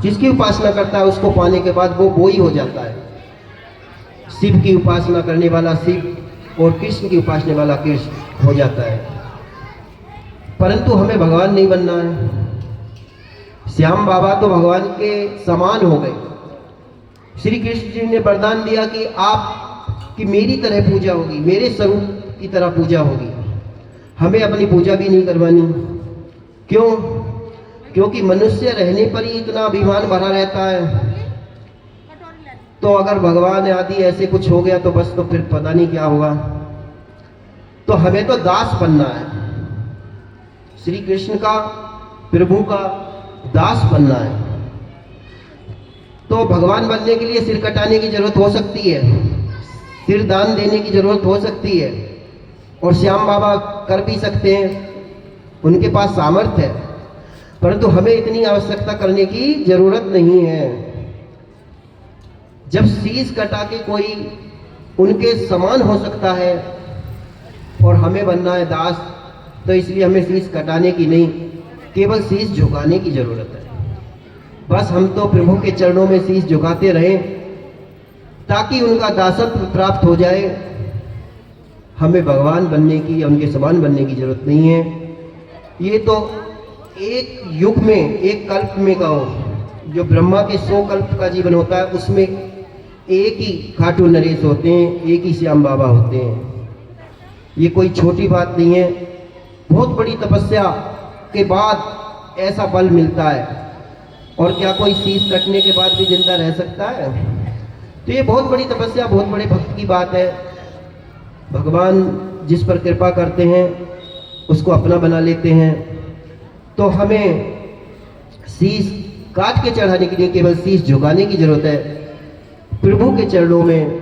जिसकी उपासना करता है उसको पाने के बाद वो ही हो जाता है। शिव की उपासना करने वाला शिव और कृष्ण की उपासना वाला कृष्ण हो जाता है। परंतु हमें भगवान नहीं बनना है। श्याम बाबा तो भगवान के समान हो गए। श्री कृष्ण जी ने वरदान दिया कि आपकी मेरी तरह पूजा होगी, मेरे स्वरूप की तरह पूजा होगी। हमें अपनी पूजा भी नहीं करवानी। क्यों? क्योंकि मनुष्य रहने पर ही इतना अभिमान भरा रहता है। तो अगर भगवान आदि ऐसे कुछ हो गया तो बस, तो फिर पता नहीं क्या होगा। तो हमें तो दास बनना है, श्री कृष्ण का, प्रभु का दास बनना है। तो भगवान बनने के लिए सिर कटाने की जरूरत हो सकती है, सिर दान देने की जरूरत हो सकती है, और श्याम बाबा कर भी सकते हैं, उनके पास सामर्थ्य है। परंतु हमें इतनी आवश्यकता करने की जरूरत नहीं है। जब शीश कटा के कोई उनके समान हो सकता है और हमें बनना है दास, तो इसलिए हमें शीश कटाने की नहीं, केवल शीश झुकाने की जरूरत है। बस हम तो प्रभु के चरणों में शीश झुकाते रहें ताकि उनका दासत्व प्राप्त हो जाए। हमें भगवान बनने की या उनके समान बनने की जरूरत नहीं है। ये तो एक युग में, एक कल्प में कहो, जो ब्रह्मा के 100 कल्प का जीवन होता है उसमें एक ही खाटू नरेश होते हैं, एक ही श्याम बाबा होते हैं। ये कोई छोटी बात नहीं है। बहुत बड़ी तपस्या के बाद ऐसा बल मिलता है। और क्या कोई शीश कटने के बाद भी जिंदा रह सकता है? तो ये बहुत बड़ी तपस्या, बहुत बड़े भक्त की बात है। भगवान जिस पर कृपा करते हैं उसको अपना बना लेते हैं। तो हमें शीश काट के चढ़ाने के लिए केवल शीश झुकाने की जरूरत है, प्रभु के चरणों में